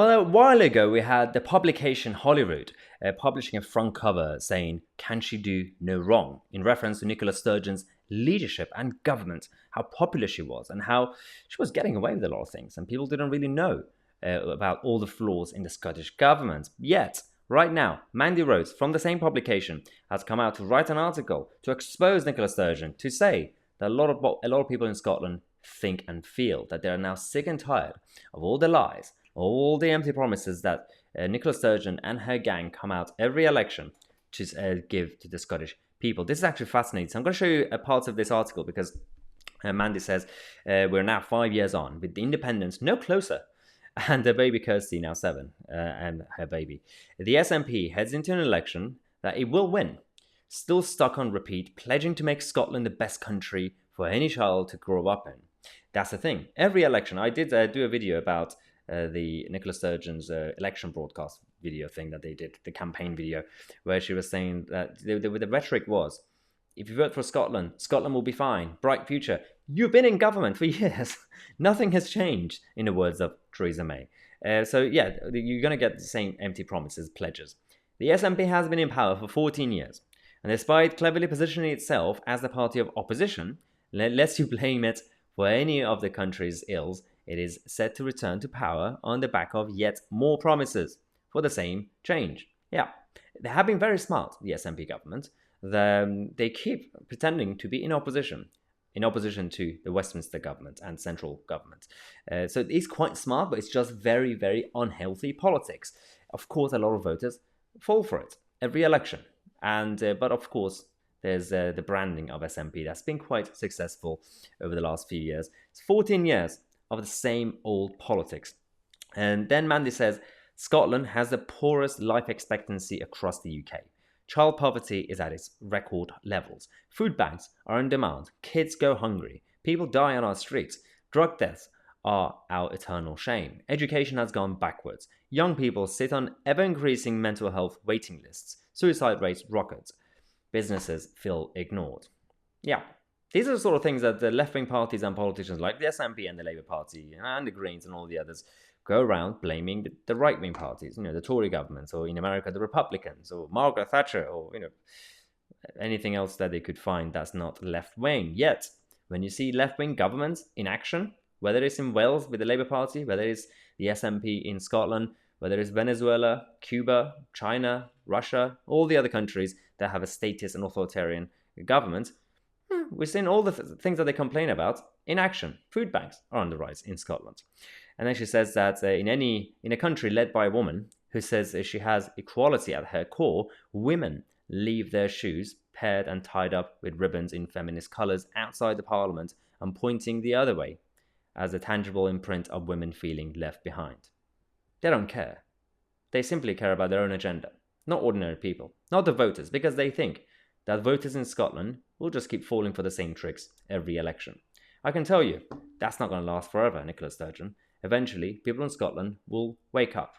Well, a while ago, we had the publication Holyrood publishing a front cover saying, "Can she do no wrong?" in reference to Nicola Sturgeon's leadership and government, how popular she was, and how she was getting away with a lot of things, and people didn't really know about all the flaws in the Scottish government. Yet, right now, Mandy Rhodes from the same publication has come out to write an article to expose Nicola Sturgeon, to say that a lot of people in Scotland think and feel that they are now sick and tired of all the lies, all the empty promises that Nicola Sturgeon and her gang come out every election to give to the Scottish people. This is actually fascinating. So I'm going to show you a part of this article because Mandy says we're now 5 years on with the independence no closer, and the baby Kirsty now 7 and her baby. The SNP heads into an election that it will win, still stuck on repeat, pledging to make Scotland the best country for any child to grow up in. That's the thing. Every election, I did do a video about the Nicola Sturgeon's election broadcast video thing that they did, the campaign video, where she was saying that the rhetoric was, if you vote for Scotland, Scotland will be fine, bright future. You've been in government for years. Nothing has changed, in the words of Theresa May. So yeah, you're going to get the same empty promises, pledges. The SNP has been in power for 14 years. And despite cleverly positioning itself as the party of opposition, lest you blame it for any of the country's ills, it is set to return to power on the back of yet more promises for the same change. Yeah, they have been very smart, the SNP government. They keep pretending to be in opposition to the Westminster government and central government. So it is quite smart, but it's just very, very unhealthy politics. Of course, a lot of voters fall for it every election. But of course, there's the branding of SNP that's been quite successful over the last few years. It's 14 years of the same old politics. And then Mandy says, Scotland has the poorest life expectancy across the UK. Child poverty is at its record levels. Food banks are in demand. Kids go hungry. People die on our streets. Drug deaths are our eternal shame. Education has gone backwards. Young people sit on ever-increasing mental health waiting lists. Suicide rates rocket. Businesses feel ignored. Yeah, these are the sort of things that the left-wing parties and politicians like the SNP and the Labour Party and the Greens and all the others go around blaming the right-wing parties, the Tory governments, or in America, the Republicans, or Margaret Thatcher, or, anything else that they could find that's not left-wing. Yet, when you see left-wing governments in action, whether it's in Wales with the Labour Party, whether it's the SNP in Scotland, whether it's Venezuela, Cuba, China, Russia, all the other countries that have a statist and authoritarian government, we're seeing all the things that they complain about in action. Food banks are on the rise in Scotland. And then she says that in a country led by a woman who says she has equality at her core, women leave their shoes paired and tied up with ribbons in feminist colours outside the parliament and pointing the other way as a tangible imprint of women feeling left behind. They don't care. They simply care about their own agenda, not ordinary people, not the voters, because they think that voters in Scotland will just keep falling for the same tricks every election. I can tell you, that's not going to last forever, Nicola Sturgeon. Eventually, people in Scotland will wake up.